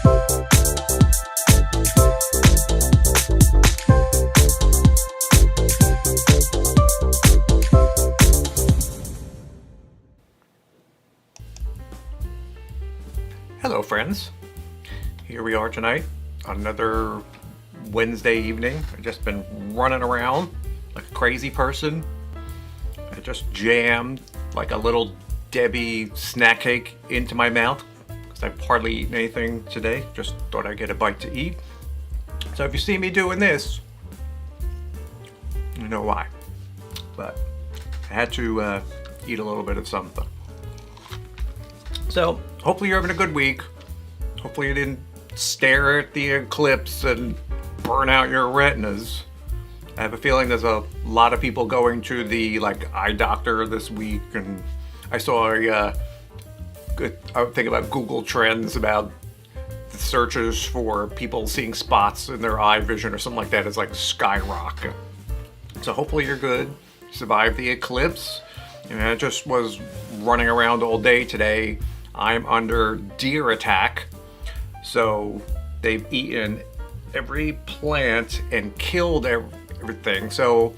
Hello friends, here we are tonight on another Wednesday evening. I've just been running around like a crazy person. I just jammed like a little Debbie snack cake into my mouth because I've hardly eaten anything today. Just thought I'd get a bite to eat. So if you see me doing this, you know why. But I had to eat a little bit of something. So hopefully you're having a good week. Hopefully you didn't stare at the eclipse and burn out your retinas. I have a feeling there's a lot of people going to the eye doctor this week, and I saw I think about Google Trends about the searches for people seeing spots in their eye vision or something like that is like skyrocket. So hopefully you're good. Survived the eclipse. And I just was running around all day today. I'm under deer attack, so they've eaten every plant and killed everything. So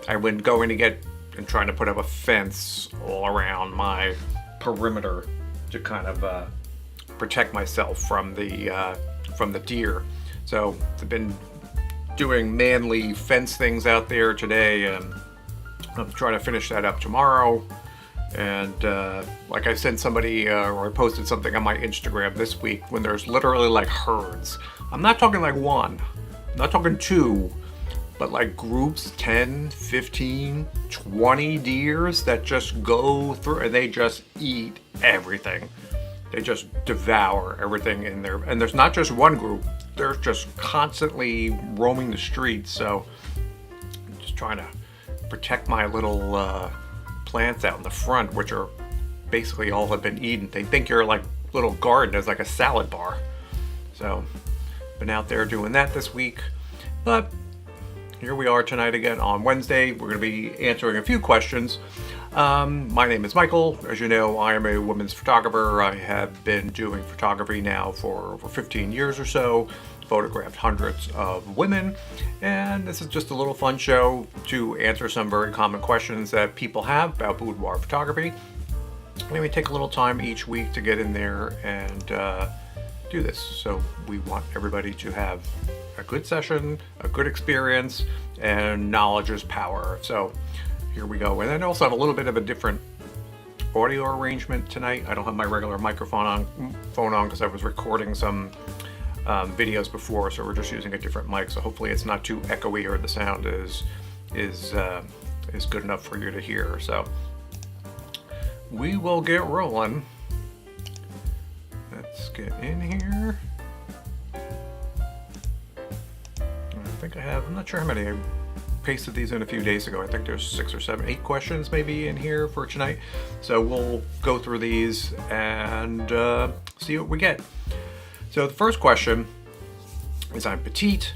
I went going to get and trying to put up a fence all around my perimeter to kind of protect myself from the deer. So I've been doing manly fence things out there today, and I'm trying to finish that up tomorrow. And like I sent somebody or I posted something on my Instagram this week when there's literally like herds. I'm not talking like one, I'm not talking two, but like groups, 10, 15, 20 deers that just go through and they just eat everything. They just devour everything in there. And there's not just one group, they're just constantly roaming the streets. So I'm just trying to protect my little plants out in the front, which are basically all have been eaten. They think your like little garden is like a salad bar. So been out there doing that this week. But here we are tonight again on Wednesday. We're going to be answering a few questions. My name is Michael. As you know, I am a women's photographer. I have been doing photography now for over 15 years or so. Photographed hundreds of women, and this is just a little fun show to answer some very common questions that people have about boudoir photography. Maybe take a little time each week to get in there and do this. So we want everybody to have a good session, a good experience, and knowledge is power. So here we go. And then I also have a little bit of a different audio arrangement tonight. I don't have my regular microphone on because I was recording some videos before, so we're just using a different mic. So hopefully it's not too echoey or the sound is good enough for you to hear. So we will get rolling. Let's get in here. I think I have, I'm not sure how many. I pasted these in a few days ago. I think there's 6 or 7, 8 questions maybe in here for tonight. So we'll go through these and see what we get. So the first question is, I'm petite,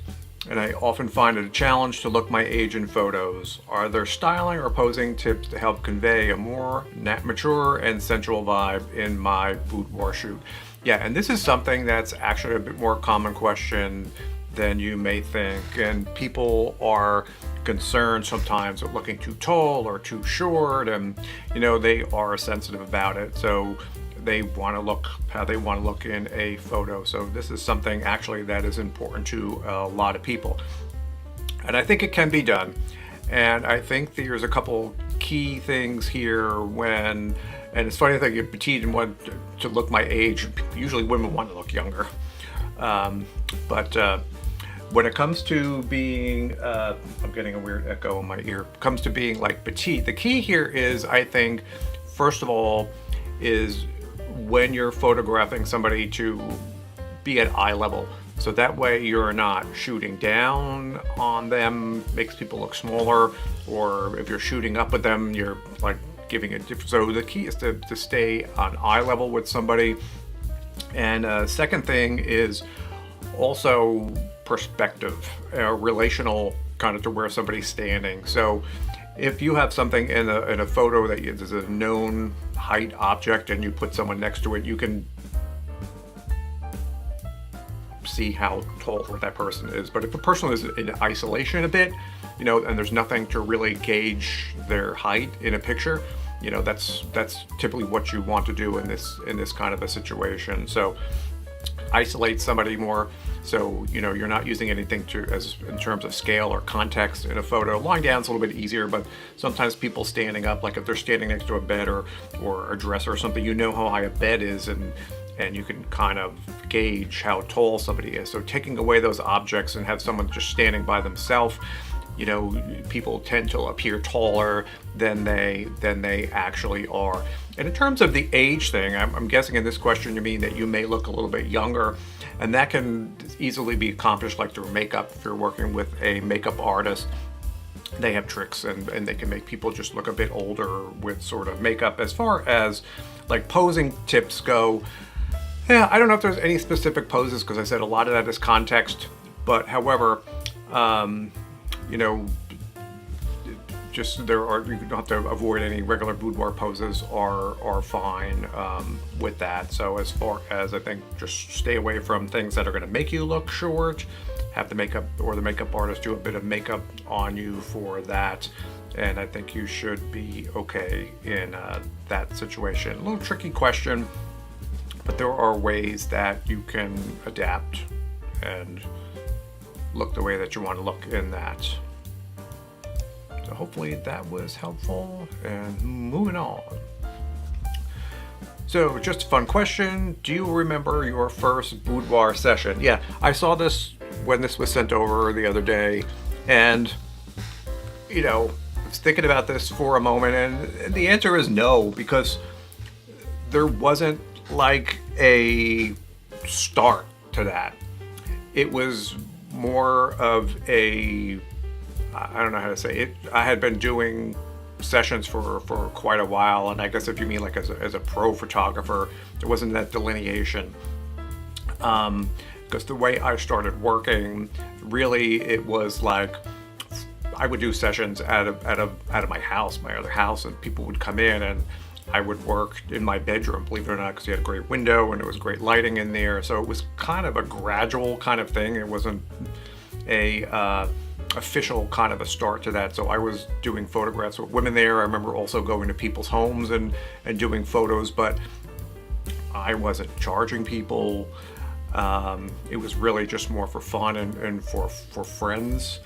and I often find it a challenge to look my age in photos. Are there styling or posing tips to help convey a more mature and sensual vibe in my boudoir shoot? Yeah, and this is something that's actually a bit more common question than you may think, and people are concerned sometimes with looking too tall or too short, and they are sensitive about it. So they want to look how they want to look in a photo. So this is something actually that is important to a lot of people. And I think it can be done. And I think there's a couple key things here and it's funny that you're petite and want to look my age. Usually women want to look younger. But when it comes to being, I'm getting a weird echo in my ear, comes to being like petite, the key here is, I think, first of all, is when you're photographing somebody to be at eye level. So that way you're not shooting down on them, makes people look smaller, or if you're shooting up with them, you're like giving it different. So the key is to stay on eye level with somebody. And second thing is also perspective, relational kind of to where somebody's standing. So if you have something in a photo that is a known height object and you put someone next to it, you can see how tall that person is. But if a person is in isolation a bit, you know, and there's nothing to really gauge their height in a picture, you know, that's typically what you want to do in this kind of a situation. So isolate somebody more, so you know you're not using anything in terms of scale or context in a photo. Lying down is a little bit easier, but sometimes people standing up, like if they're standing next to a bed or a dresser or something, you know how high a bed is, and you can kind of gauge how tall somebody is. So taking away those objects and have someone just standing by themselves, you know, people tend to appear taller than they actually are. And in terms of the age thing, I'm guessing in this question you mean that you may look a little bit younger, and that can easily be accomplished like through makeup. If you're working with a makeup artist, they have tricks and they can make people just look a bit older with sort of makeup. As far as like posing tips go, yeah, I don't know if there's any specific poses, because I said a lot of that is context, but however, you know, just you don't have to avoid any regular boudoir poses are fine with that. So as far as, I think, just stay away from things that are going to make you look short. Have the makeup or the makeup artist do a bit of makeup on you for that, and I think you should be okay in that situation. A little tricky question, but there are ways that you can adapt and look the way that you want to look in that. So hopefully that was helpful, and moving on. So just a fun question. Do you remember your first boudoir session? Yeah, I saw this when this was sent over the other day, and you know, I was thinking about this for a moment, and the answer is no, because there wasn't like a start to that. It was more of a, I don't know how to say it. I had been doing sessions for quite a while, and I guess if you mean like as a pro photographer, there wasn't that delineation. Because the way I started working, really, it was like I would do sessions out of my house, my other house, and people would come in, and I would work in my bedroom, believe it or not, because you had a great window and there was great lighting in there. So it was kind of a gradual kind of thing. It wasn't a official kind of a start to that. So I was doing photographs with women there. I remember also going to people's homes and doing photos, but I wasn't charging people. It was really just more for fun and for friends.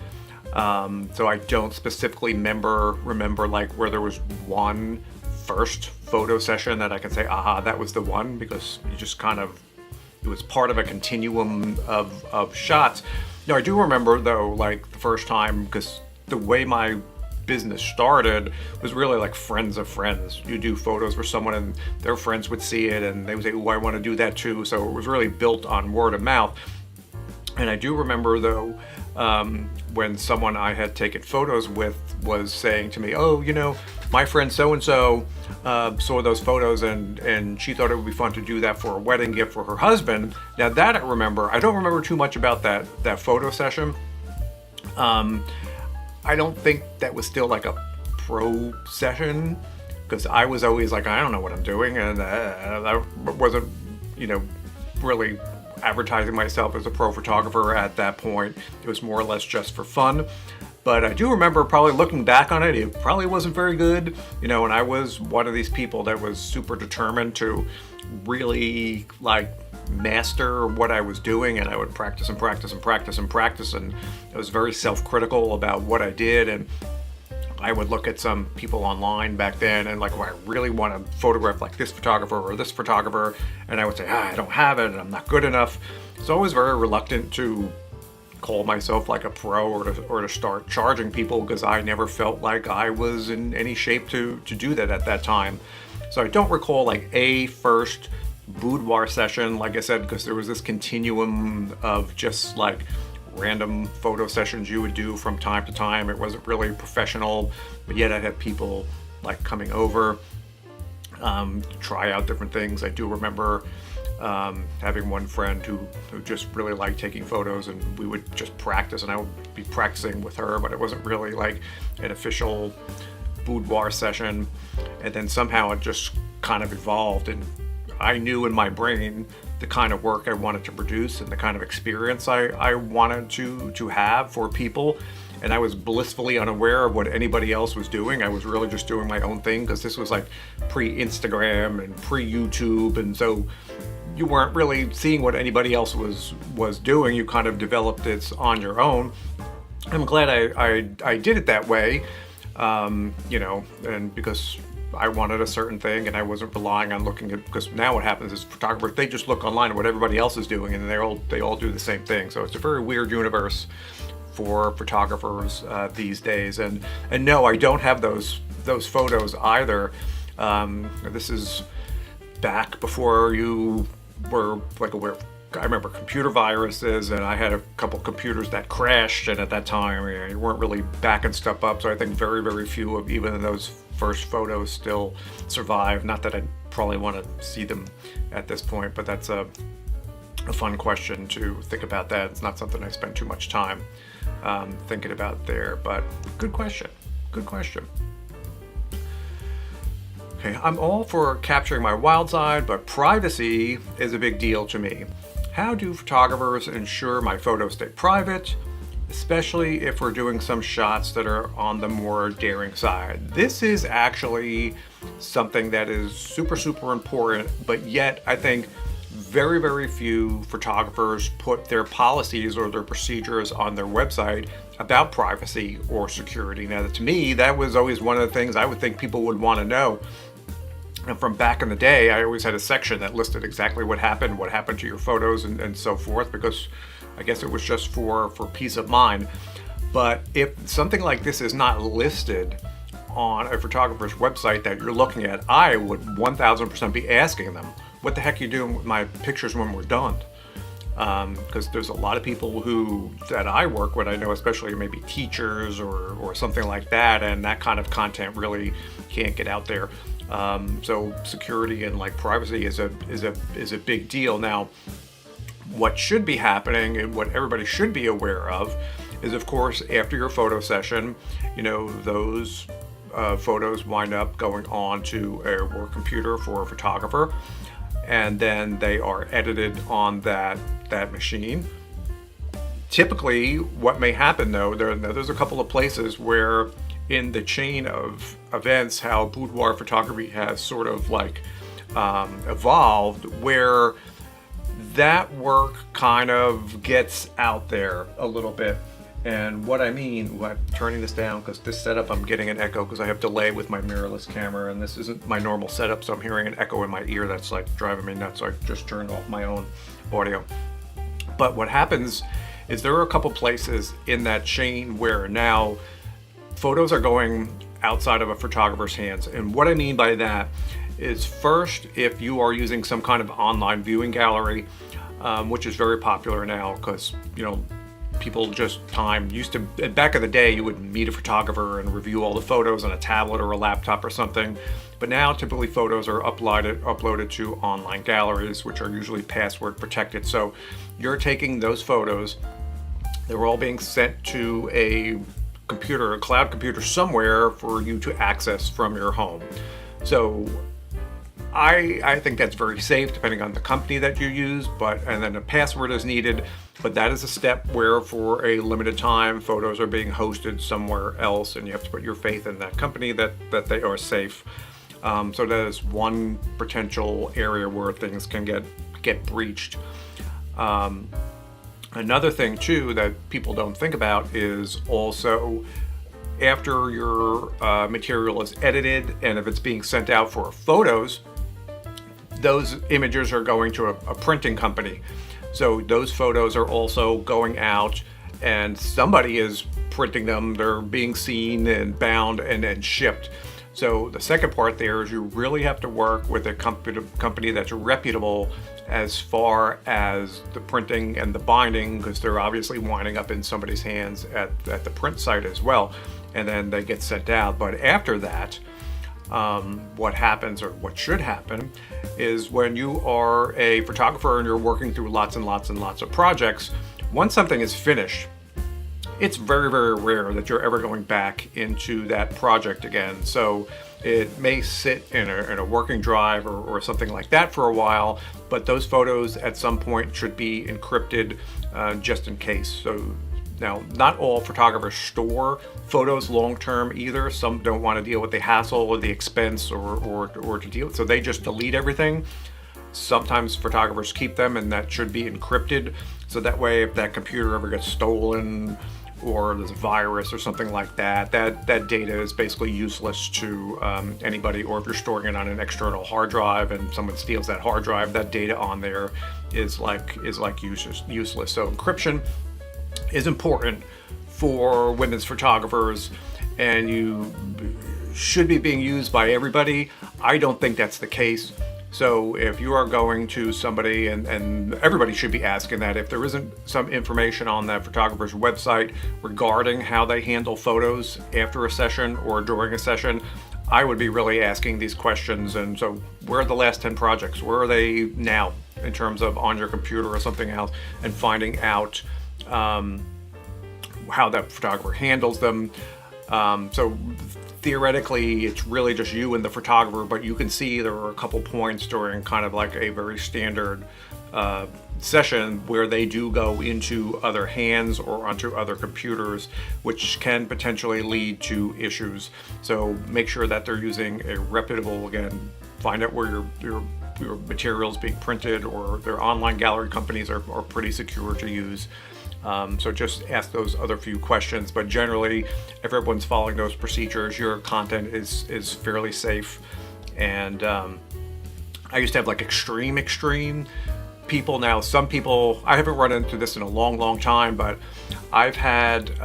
So I don't specifically remember like where there was one first photo session that I can say, aha, that was the one, because you just kind of, it was part of a continuum of shots. Now I do remember though, like the first time, because the way my business started was really like friends of friends. You do photos for someone and their friends would see it and they would say, oh, I want to do that too. So it was really built on word of mouth. And I do remember though, when someone I had taken photos with was saying to me, oh, you know, my friend so-and-so saw those photos and she thought it would be fun to do that for a wedding gift for her husband. Now that I remember. I don't remember too much about that photo session. I don't think that was still like a pro session, because I was always like, I don't know what I'm doing, and I wasn't, you know, really advertising myself as a pro photographer at that point. It was more or less just for fun. But I do remember, probably looking back on it, it probably wasn't very good, you know, and I was one of these people that was super determined to really like master what I was doing, and I would practice and practice and practice and practice, and I was very self-critical about what I did. And I would look at some people online back then and like, well, I really want to photograph like this photographer or this photographer, and I would say, I don't have it and I'm not good enough. So I was very reluctant to call myself like a pro or to start charging people, because I never felt like I was in any shape to do that at that time. So I don't recall like a first boudoir session, like I said, because there was this continuum of just like random photo sessions you would do from time to time. It wasn't really professional, but yet I'd have people like coming over, try out different things. I do remember having one friend who just really liked taking photos, and we would just practice, and I would be practicing with her, but it wasn't really like an official boudoir session. And then somehow it just kind of evolved, and I knew in my brain the kind of work I wanted to produce and the kind of experience I wanted to have for people. And I was blissfully unaware of what anybody else was doing. I was really just doing my own thing, because this was like pre-Instagram and pre-YouTube, and so you weren't really seeing what anybody else was doing. You kind of developed it on your own. I'm glad I did it that way, you know, and because I wanted a certain thing and I wasn't relying on looking at, because now what happens is photographers, they just look online at what everybody else is doing, and they all do the same thing. So it's a very weird universe for photographers these days. And no, I don't have those photos either. This is back before you were like aware. I remember computer viruses, and I had a couple computers that crashed, and at that time you weren't really backing stuff up. So I think very, very few of even those first photos still survive. Not that I'd probably want to see them at this point, but that's a fun question to think about. That it's not something I spend too much time thinking about there, but good question. Okay, I'm all for capturing my wild side, but privacy is a big deal to me. How do photographers ensure my photos stay private, especially if we're doing some shots that are on the more daring side? This is actually something that is super, super important, but yet I think very, very few photographers put their policies or their procedures on their website about privacy or security. Now, to me, that was always one of the things I would think people would want to know. And from back in the day, I always had a section that listed exactly what happened to your photos and so forth, because I guess it was just for peace of mind. But if something like this is not listed on a photographer's website that you're looking at, I would 1000% be asking them, what the heck are you doing with my pictures when we're done? Because there's a lot of people that I work with, I know, especially maybe teachers or something like that, and that kind of content really can't get out there. So security and like privacy is a big deal. Now, what should be happening and what everybody should be aware of is, of course, after your photo session, you know, those photos wind up going on to a work computer for a photographer, and then they are edited on that machine. Typically, what may happen though, there's a couple of places where in the chain of events, how boudoir photography has sort of like evolved, where that work kind of gets out there a little bit. And what I mean, turning this down, because this setup I'm getting an echo because I have delay with my mirrorless camera, and this isn't my normal setup, so I'm hearing an echo in my ear that's like driving me nuts, so I just turned off my own audio. But what happens is there are a couple places in that chain where now photos are going outside of a photographer's hands. And what I mean by that is, first, if you are using some kind of online viewing gallery, which is very popular now because, you know, people just used to, back in the day, you would meet a photographer and review all the photos on a tablet or a laptop or something. But now typically photos are uploaded to online galleries, which are usually password protected. So you're taking those photos, they're all being sent to a computer, a cloud computer somewhere for you to access from your home. So I think that's very safe depending on the company that you use, and then a password is needed, but that is a step where for a limited time photos are being hosted somewhere else, and you have to put your faith in that company that they are safe. So that is one potential area where things can get breached. Another thing too that people don't think about is also, after your material is edited and if it's being sent out for photos, those images are going to a printing company. So those photos are also going out and somebody is printing them. They're being seen and bound and then shipped. So the second part there is you really have to work with a company that's reputable as far as the printing and the binding, because they're obviously winding up in somebody's hands at the print site as well, and then they get sent out. But after that, what happens, or what should happen, is when you are a photographer and you're working through lots and lots and lots of projects, once something is finished, it's very, very rare that you're ever going back into that project again. So it may sit in a working drive or something like that for a while, but those photos at some point should be encrypted just in case. So now, not all photographers store photos long-term either. Some don't want to deal with the hassle or the expense or to deal, so they just delete everything. Sometimes photographers keep them, and that should be encrypted. So that way, if that computer ever gets stolen or there's a virus or something like that, that data is basically useless to anybody. Or if you're storing it on an external hard drive and someone steals that hard drive, that data on there is like useless. So encryption is important for women's photographers, and you should be being used by everybody. I don't think that's the case. So if you are going to somebody, and everybody should be asking that, if there isn't some information on that photographer's website regarding how they handle photos after a session or during a session, I would be really asking these questions. And so where are the last 10 projects? Where are they now in terms of on your computer or something else, and finding out how that photographer handles them. So theoretically, it's really just you and the photographer, but you can see there are a couple points during kind of like a very standard session where they do go into other hands or onto other computers, which can potentially lead to issues. So make sure that they're using a reputable, again, find out where your materials being printed, or their online gallery companies are pretty secure to use. So just ask those other few questions, but generally, if everyone's following those procedures, your content is fairly safe. And I used to have like extreme people. Now, some people, I haven't run into this in a long time, but I've had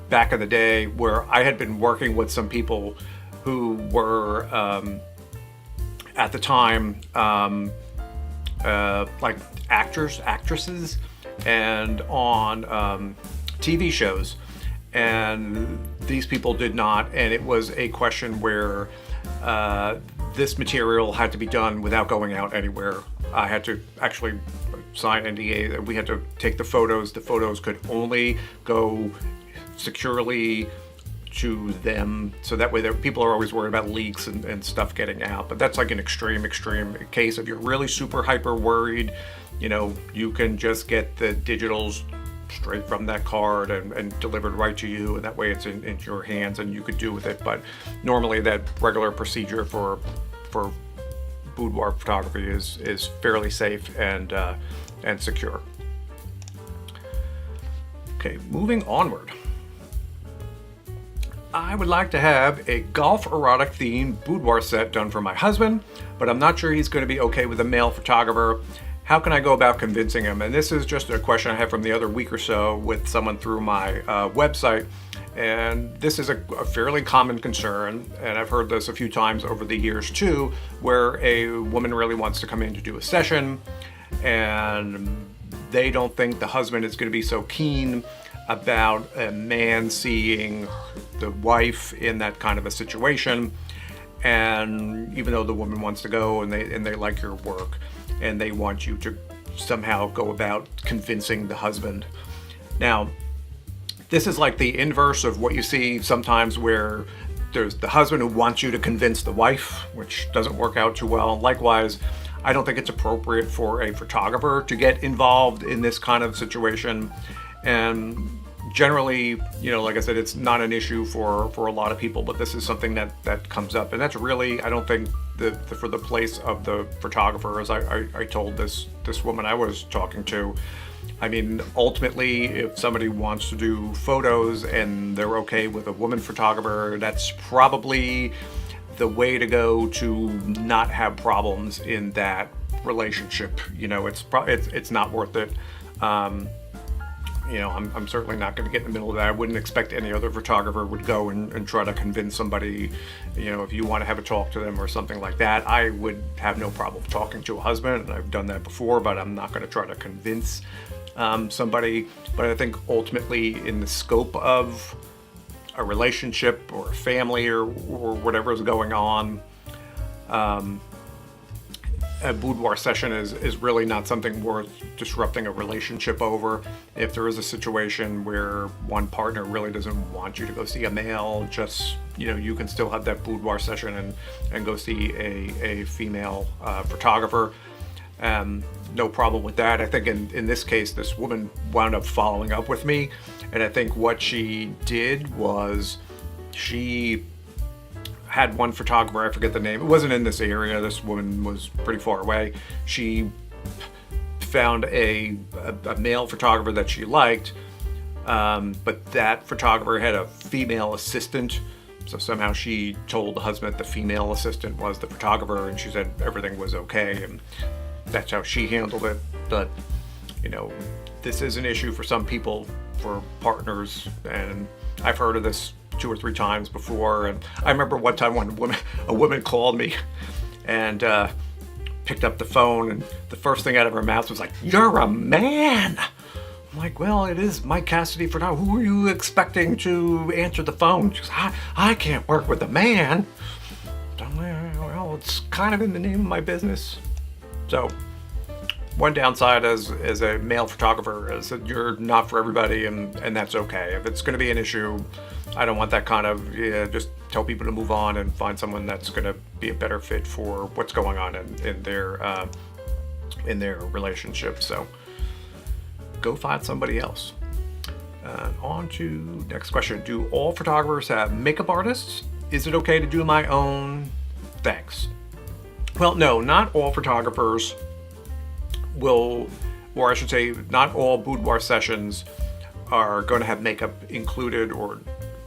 back in the day where I had been working with some people who were at the time like actresses, and on TV shows, and these people did not, and it was a question where this material had to be done without going out anywhere. I had to actually sign NDA that we had to take the photos. The photos could only go securely to them, so that way people are always worried about leaks and stuff getting out. But that's like an extreme case. If you're really super hyper worried, you can just get the digitals straight from that card and delivered right to you, and that way it's in your hands and you could do with it. But normally that regular procedure for boudoir photography is fairly safe and secure. Okay, moving onward. I would like to have a golf erotic themed boudoir set done for my husband, but I'm not sure he's going to be okay with a male photographer. How can I go about convincing him? And this is just a question I had from the other week or so with someone through my website. And this is a fairly common concern, and I've heard this a few times over the years too, where a woman really wants to come in to do a session, and they don't think the husband is going to be so keen about a man seeing the wife in that kind of a situation. And even though the woman wants to go and they like your work, and they want you to somehow go about convincing the husband. Now, this is like the inverse of what you see sometimes, where there's the husband who wants you to convince the wife, which doesn't work out too well. Likewise, I don't think it's appropriate for a photographer to get involved in this kind of situation. And generally, like I said, it's not an issue for a lot of people, but this is something that comes up, and that's really, I don't think for the place of the photographer, as I told this woman I was talking to. I mean, ultimately, if somebody wants to do photos and they're okay with a woman photographer, that's probably the way to go to not have problems in that relationship. It's not worth it. I'm certainly not going to get in the middle of that. I wouldn't expect any other photographer would go and try to convince somebody, if you want to have a talk to them or something like that. I would have no problem talking to a husband, and I've done that before, but I'm not going to try to convince somebody. But I think ultimately, in the scope of a relationship or a family or whatever is going on, a boudoir session is really not something worth disrupting a relationship over. If there is a situation where one partner really doesn't want you to go see a male, just, you can still have that boudoir session and go see a female photographer. No problem with that. I think in this case, this woman wound up following up with me, and I think what she did was she had one photographer, I forget the name, it wasn't in this area, this woman was pretty far away. She found a male photographer that she liked, but that photographer had a female assistant, so somehow she told the husband that the female assistant was the photographer, and she said everything was okay, and that's how she handled it. But this is an issue for some people, for partners, and I've heard of this 2 or 3 times before. And I remember one time when a woman called me and picked up the phone, and the first thing out of her mouth was like, "You're a man." I'm like, "Well, it is Mike Cassidy for now. Who are you expecting to answer the phone?" She goes, I can't work with a man." I'm like, "Well, it's kind of in the name of my business." So one downside as a male photographer is that you're not for everybody, and that's okay. If it's going to be an issue, I don't want that kind of, just tell people to move on and find someone that's going to be a better fit for what's going on in their relationship. So go find somebody else. On to next question. Do all photographers have makeup artists? Is it okay to do my own? Thanks. Well, no, not all photographers will, or I should say, not all boudoir sessions are going to have makeup included, or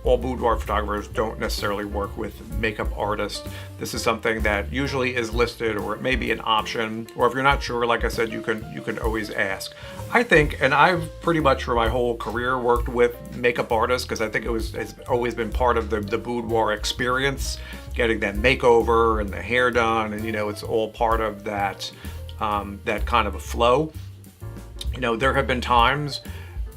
all boudoir photographers don't necessarily work with makeup artists. This is something that usually is listed, or it may be an option, or if you're not sure, like I said, you can always ask. I think, and I've pretty much for my whole career worked with makeup artists, because I think it's always been part of the boudoir experience, getting that makeover and the hair done, and it's all part of that that kind of a flow. There have been times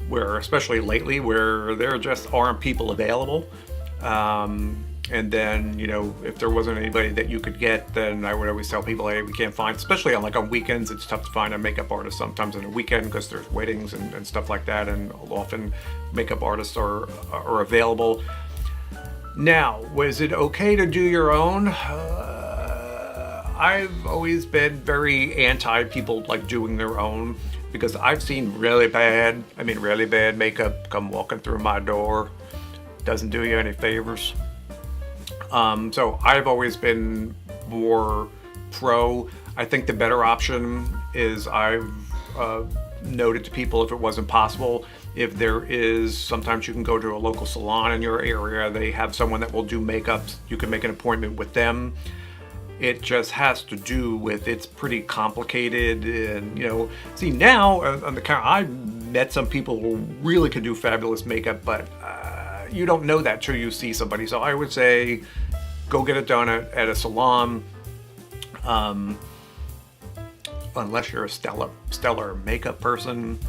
where, especially lately, where there just aren't people available. And then, if there wasn't anybody that you could get, then I would always tell people, hey, we can't find, especially on weekends, it's tough to find a makeup artist sometimes on a weekend because there's weddings and stuff like that, and often makeup artists are available. Now, was it okay to do your own? I've always been very anti people doing their own, because I've seen really bad makeup come walking through my door. Doesn't do you any favors. So I've always been more pro. I think the better option is, I've noted to people, if it wasn't possible, if there is, sometimes you can go to a local salon in your area. They have someone that will do makeup. You can make an appointment with them. It just has to do with, it's pretty complicated, and see, now on the camera, I met some people who really could do fabulous makeup, but you don't know that till you see somebody. So I would say, go get it done at a salon, unless you're a stellar makeup person.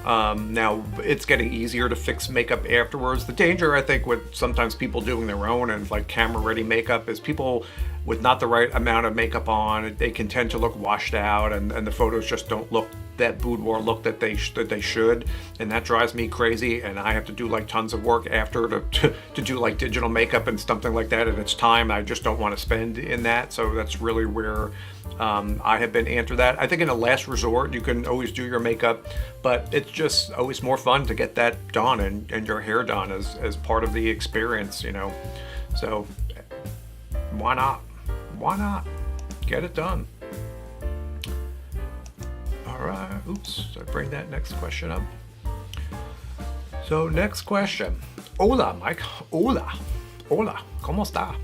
Now, it's getting easier to fix makeup afterwards. The danger, I think, with sometimes people doing their own and camera ready makeup is people with not the right amount of makeup on, they can tend to look washed out, and the photos just don't look that boudoir look that they should, and that drives me crazy. And I have to do tons of work after to do digital makeup and something like that, and it's time I just don't want to spend in that. So that's really where I have been anti that. I think in a last resort, you can always do your makeup, but it's just always more fun to get that done and your hair done as part of the experience, So why not? Why not? Get it done. All right. Oops. I bring that next question up. So next question. Hola, Mike. Hola. Hola. ¿Cómo está?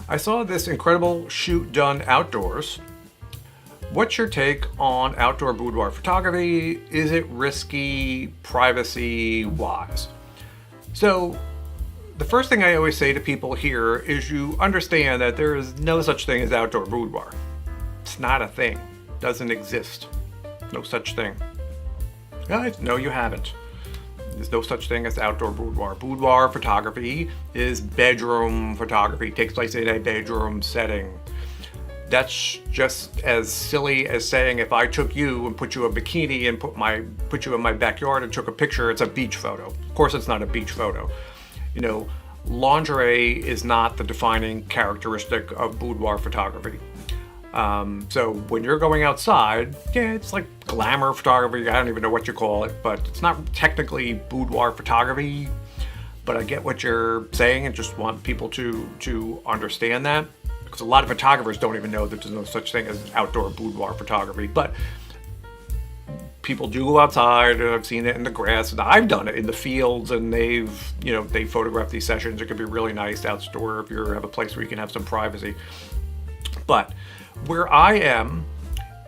I saw this incredible shoot done outdoors. What's your take on outdoor boudoir photography? Is it risky, privacy-wise? So the first thing I always say to people here is, you understand that there is no such thing as outdoor boudoir. It's not a thing. It doesn't exist. No such thing. Guys, no, you haven't. There's no such thing as outdoor boudoir. Boudoir photography is bedroom photography. It takes place in a bedroom setting. That's just as silly as saying if I took you and put you in a bikini and put you in my backyard and took a picture, it's a beach photo. Of course it's not a beach photo. You know, lingerie is not the defining characteristic of boudoir photography. So when you're going outside, yeah, it's like glamour photography. I don't even know what you call it, but it's not technically boudoir photography. But I get what you're saying and just want people to understand that. Because a lot of photographers don't even know that there's no such thing as outdoor boudoir photography. But people do go outside, and I've seen it in the grass, and I've done it in the fields, and they photograph these sessions. It can be really nice outdoor if you have a place where you can have some privacy. But where I am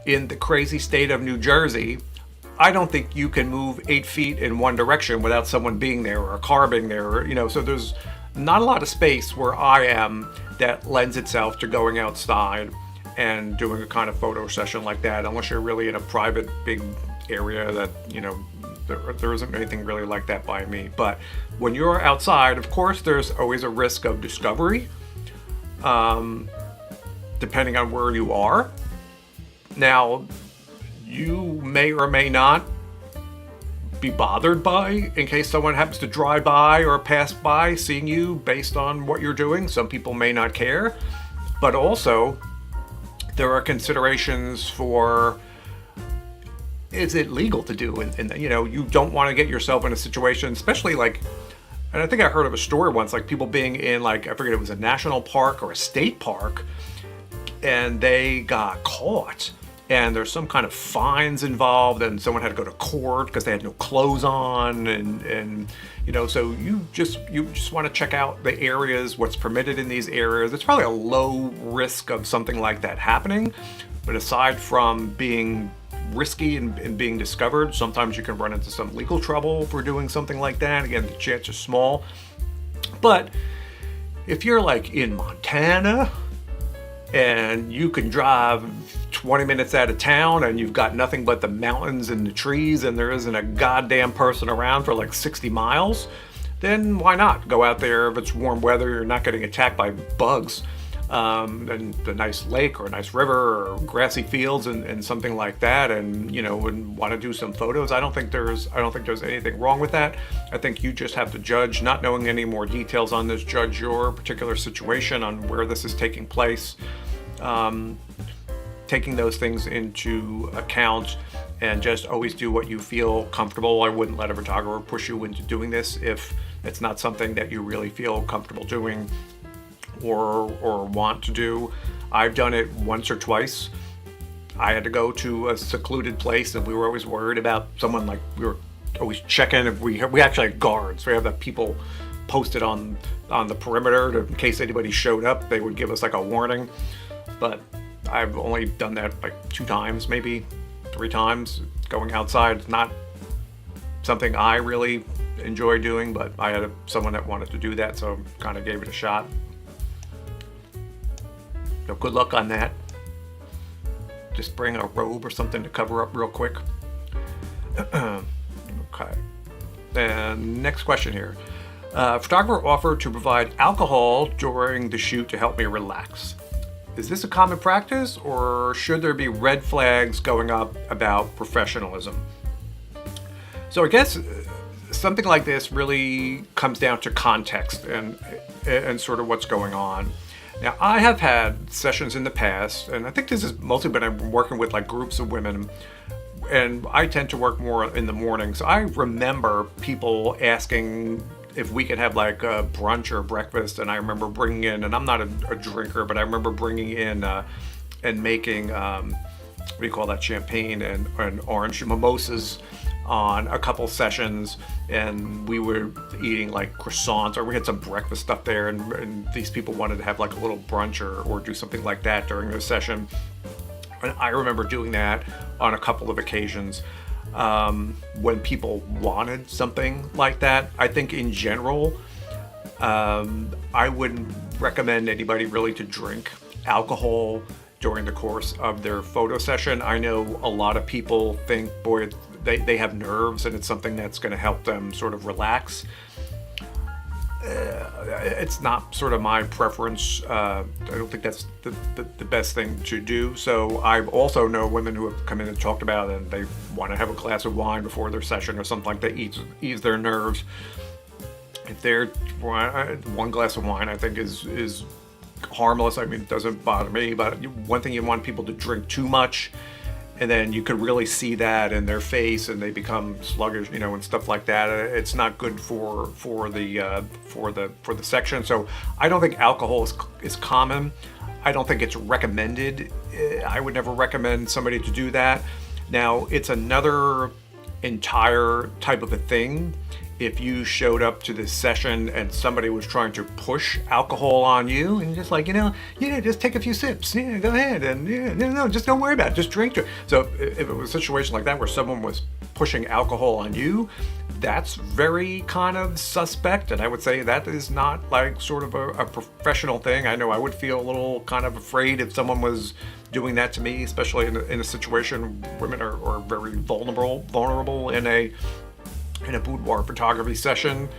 in the crazy state of New Jersey, I don't think you can move 8 feet in one direction without someone being there or a car being there, or, so there's not a lot of space where I am that lends itself to going outside and doing a kind of photo session like that, unless you're really in a private big area that, there isn't anything really like that by me. But when you're outside, of course, there's always a risk of discovery, depending on where you are. Now, you may or may not be bothered by, in case someone happens to drive by or pass by seeing you based on what you're doing. Some people may not care, but also there are considerations for, is it legal to do? And you don't want to get yourself in a situation, especially and I think I heard of a story once, people being in I forget, it was a national park or a state park, and they got caught. And there's some kind of fines involved, and someone had to go to court because they had no clothes on, and so you just want to check out the areas, what's permitted in these areas. It's probably a low risk of something like that happening, but aside from being risky and being discovered, sometimes you can run into some legal trouble for doing something like that. Again, the chance is small. But if you're in Montana and you can drive 20 minutes out of town and you've got nothing but the mountains and the trees and there isn't a goddamn person around for 60 miles, then why not go out there if it's warm weather, you're not getting attacked by bugs, and a nice lake or a nice river or grassy fields and something like that, and want to do some photos. I don't think there's anything wrong with that. I think you just have to judge, not knowing any more details on this, judge your particular situation on where this is taking place, taking those things into account, and just always do what you feel comfortable. I wouldn't let a photographer push you into doing this if it's not something that you really feel comfortable doing or want to do. I've done it once or twice. I had to go to a secluded place, and we were always worried about someone, we were always checking if we actually had guards. We have the people posted on the perimeter in case anybody showed up. They would give us a warning. But I've only done that 2 times, maybe 3 times. Going outside is not something I really enjoy doing, but I had someone that wanted to do that, so kind of gave it a shot. So good luck on that. Just bring a robe or something to cover up real quick. Okay. And next question here. Photographer offered to provide alcohol during the shoot to help me relax. Is this a common practice, or should there be red flags going up about professionalism? So I guess something like this really comes down to context and sort of what's going on. Now, I have had sessions in the past, and I think this is mostly when I'm working with groups of women, and I tend to work more in the morning. So I remember people asking if we could have a brunch or breakfast, and I remember bringing in, and I'm not a drinker, but I remember bringing in and making, what do you call that, champagne and orange mimosas on a couple sessions, and we were eating croissants, or we had some breakfast stuff there, and these people wanted to have a little brunch or do something like that during the session. And I remember doing that on a couple of occasions. When people wanted something like that. I think in general, I wouldn't recommend anybody really to drink alcohol during the course of their photo session. I know a lot of people think, boy, they have nerves and it's something that's going to help them sort of relax. it's not sort of my preference. I don't think that's the best thing to do. So I also know women who have come in and talked about it, and they want to have a glass of wine before their session or something like that, ease their nerves. If they're one glass of wine, I think is harmless. I mean, it doesn't bother me, but one thing, you want people to drink too much, and then you could really see that in their face, and they become sluggish, and stuff like that. It's not good for the section. So I don't think alcohol is common. I don't think it's recommended. I would never recommend somebody to do that. Now, it's another entire type of a thing if you showed up to this session and somebody was trying to push alcohol on you and just like, just take a few sips, go ahead, and no, just don't worry about it, just drink. So if it was a situation like that where someone was pushing alcohol on you, that's very kind of suspect, and I would say that is not like sort of a professional thing. I know I would feel a little kind of afraid if someone was doing that to me, especially in a situation. Women are very vulnerable in a boudoir photography session.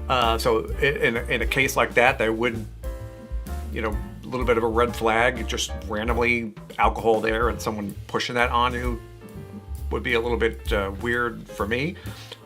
So in a case like that, they would, a little bit of a red flag. Just randomly alcohol there and someone pushing that on you would be a little bit weird for me.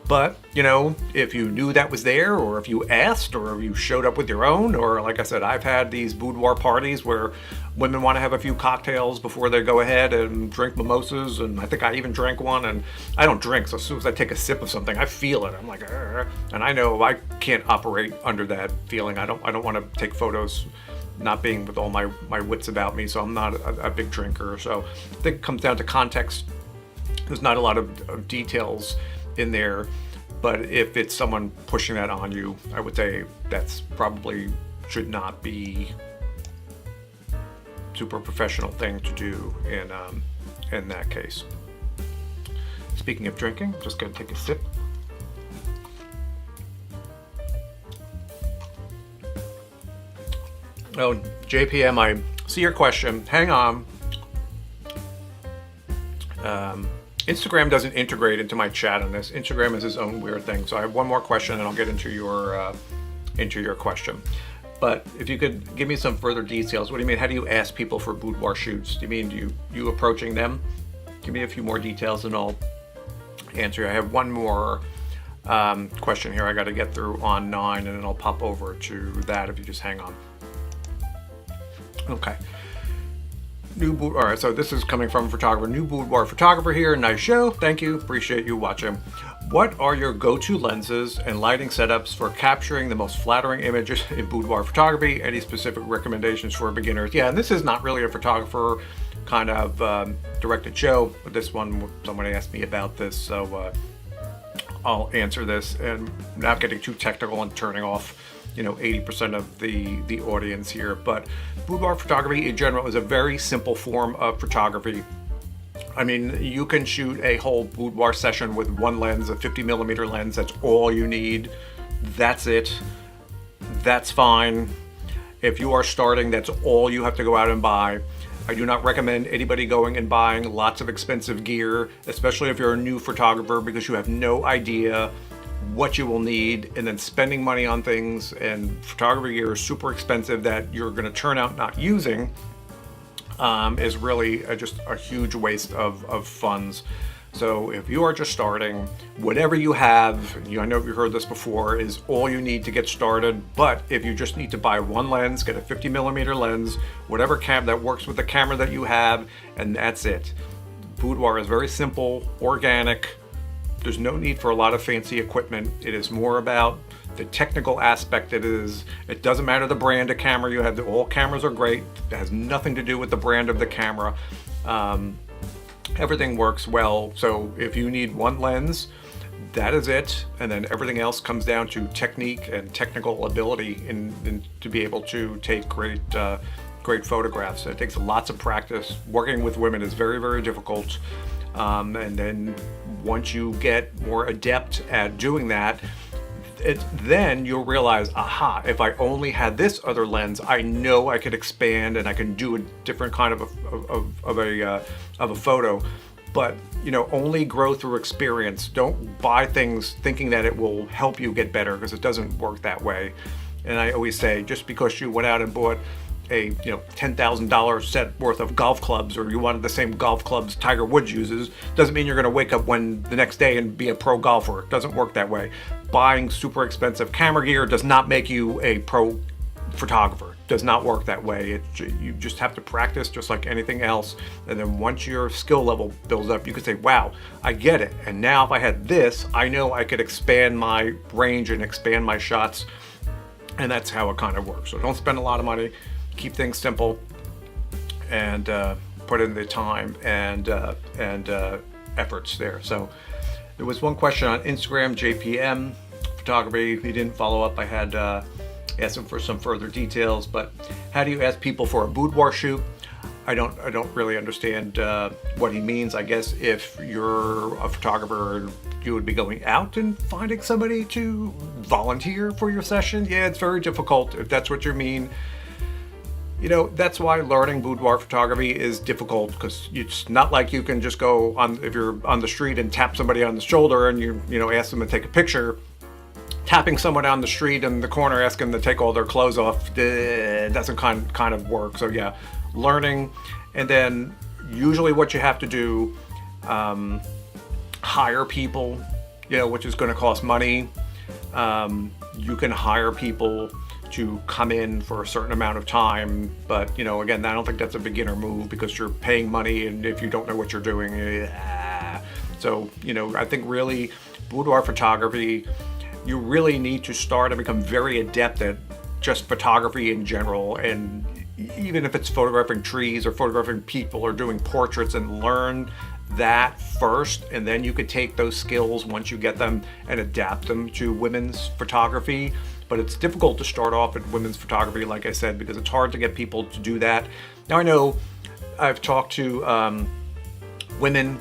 But, if you knew that was there, or if you asked, or if you showed up with your own, or like I said, I've had these boudoir parties where women want to have a few cocktails before they go ahead and drink mimosas, and I think I even drank one, and I don't drink, so as soon as I take a sip of something, I feel it. I'm like, and I know I can't operate under that feeling. I don't want to take photos not being with all my wits about me, so I'm not a big drinker. So I think it comes down to context. There's not a lot of details in there, but if it's someone pushing that on you, I would say that's probably should not be super professional thing to do in that case. Speaking of drinking, just gonna take a sip. Oh, JPM, I see your question. Hang on. Instagram doesn't integrate into my chat on this. Instagram is its own weird thing. So I have one more question, and I'll get into your question. But if you could give me some further details. What do you mean? How do you ask people for boudoir shoots? Do you mean you approaching them? Give me a few more details, and I'll answer you. I have one more question here I got to get through on 9, and then I'll pop over to that if you just hang on. Okay. All right, so this is coming from a photographer, New Boudoir Photographer here. Nice show. Thank you. Appreciate you watching. What are your go-to lenses and lighting setups for capturing the most flattering images in boudoir photography? Any specific recommendations for beginners? Yeah, and this is not really a photographer kind of directed show, but this one, somebody asked me about this, so I'll answer this, and not getting too technical and turning off 80% of the audience here. But boudoir photography in general is a very simple form of photography. I mean, you can shoot a whole boudoir session with one lens, a 50mm lens. That's all you need. That's it. That's fine. If you are starting, that's all you have to go out and buy. I do not recommend anybody going and buying lots of expensive gear, especially if you're a new photographer, because you have no idea what you will need, and then spending money on things, and photography gear is super expensive that you're going to turn out not using, is really just a huge waste of funds. So if you are just starting, whatever you have, I know you've heard this before, is all you need to get started. But if you just need to buy one lens, get a 50mm lens, whatever cam that works with the camera that you have, and that's it. Boudoir is very simple, organic. There's no need for a lot of fancy equipment. It is more about the technical aspect. It doesn't matter the brand of camera you have. All cameras are great. It has nothing to do with the brand of the camera. Everything works well. So if you need one lens, that is it. And then everything else comes down to technique and technical ability in to be able to take great photographs. It takes lots of practice. Working with women is very, very difficult. And then once you get more adept at doing that, then you'll realize, aha, if I only had this other lens, I know I could expand and I can do a different kind of a photo. But only grow through experience. Don't buy things thinking that it will help you get better, because it doesn't work that way. And I always say, just because you went out and bought a $10,000 set worth of golf clubs, or you wanted the same golf clubs Tiger Woods uses, doesn't mean you're going to wake up the next day and be a pro golfer. It doesn't work that way. Buying super expensive camera gear does not make you a pro photographer. It does not work that way. You just have to practice just like anything else. And then once your skill level builds up, you can say, wow, I get it. And now if I had this, I know I could expand my range and expand my shots. And that's how it kind of works. So don't spend a lot of money. Keep things simple, and put in the time and efforts there. So there was one question on Instagram, JPM Photography. He didn't follow up. I had asked him for some further details, but how do you ask people for a boudoir shoot? I don't really understand what he means. I guess if you're a photographer, you would be going out and finding somebody to volunteer for your session. Yeah, it's very difficult if that's what you mean. That's why learning boudoir photography is difficult, because it's not like you can just go on, if you're on the street, and tap somebody on the shoulder and you ask them to take a picture. Tapping someone on the street in the corner, asking them to take all their clothes off, doesn't kind of work. So yeah, learning, and then usually what you have to do, hire people, which is going to cost money. You can hire people to come in for a certain amount of time, but again, I don't think that's a beginner move, because you're paying money, and if you don't know what you're doing, so I think really boudoir photography, you really need to start and become very adept at just photography in general, and even if it's photographing trees or photographing people or doing portraits, and learn that first, and then you could take those skills once you get them and adapt them to women's photography. But it's difficult to start off at women's photography, like I said, because it's hard to get people to do that. Now I know I've talked to women,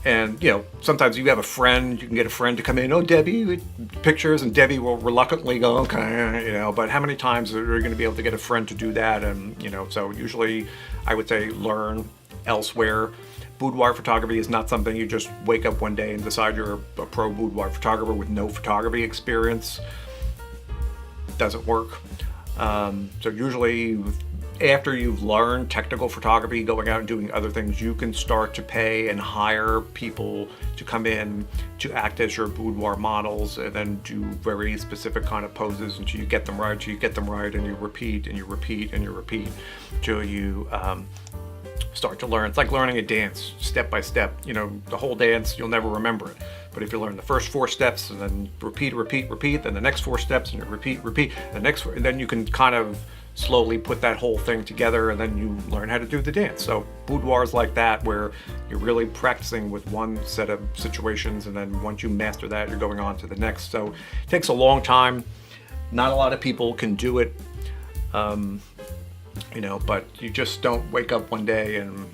and sometimes you have a friend, you can get a friend to come in, oh Debbie, with pictures, and Debbie will reluctantly go, okay, but how many times are you going to be able to get a friend to do that? And so usually I would say learn elsewhere. Boudoir photography is not something you just wake up one day and decide you're a pro boudoir photographer with no photography experience. Doesn't work. So usually after you've learned technical photography, going out and doing other things, you can start to pay and hire people to come in to act as your boudoir models, and then do very specific kind of poses until you get them right, and you repeat and you repeat and you repeat till you start to learn. It's like learning a dance step by step. The whole dance, you'll never remember it. But if you learn the first 4 steps and then repeat, then the next 4 steps and you repeat, the next, and then you can kind of slowly put that whole thing together, and then you learn how to do the dance. So boudoirs like that, where you're really practicing with one set of situations, and then once you master that, you're going on to the next. So it takes a long time. Not a lot of people can do it. But you just don't wake up one day and,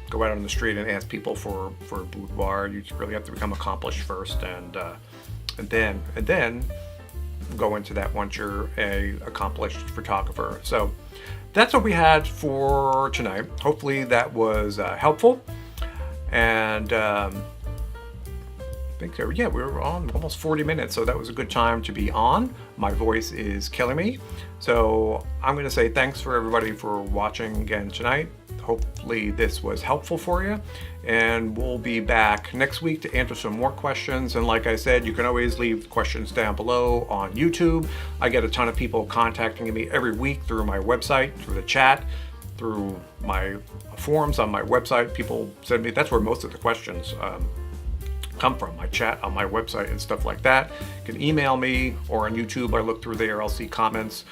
go out on the street and ask people for a boudoir. You really have to become accomplished first, and then go into that once you're a accomplished photographer. So that's what we had for tonight. Hopefully that was helpful, and I think we were on almost 40 minutes, so that was a good time to be on. My voice is killing me, so I'm going to say thanks for everybody for watching again tonight. Hopefully this was helpful for you, and we'll be back next week to answer some more questions. And like I said, you can always leave questions down below on YouTube. I get a ton of people contacting me every week through my website, through the chat, through my forums on my website. People send me, that's where most of the questions come from, my chat on my website and stuff like that. You can email me, or on YouTube, I look through there, I'll see comments.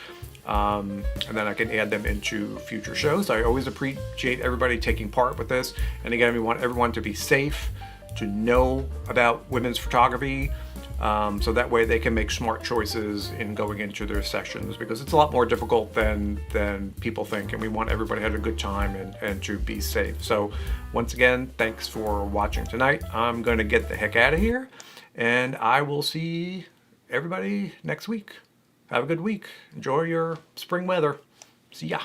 And then I can add them into future shows. I always appreciate everybody taking part with this. And again, we want everyone to be safe, to know about women's photography, so that way they can make smart choices in going into their sessions, because it's a lot more difficult than people think, and we want everybody to have a good time and to be safe. So once again, thanks for watching tonight. I'm going to get the heck out of here, and I will see everybody next week. Have a good week. Enjoy your spring weather. See ya.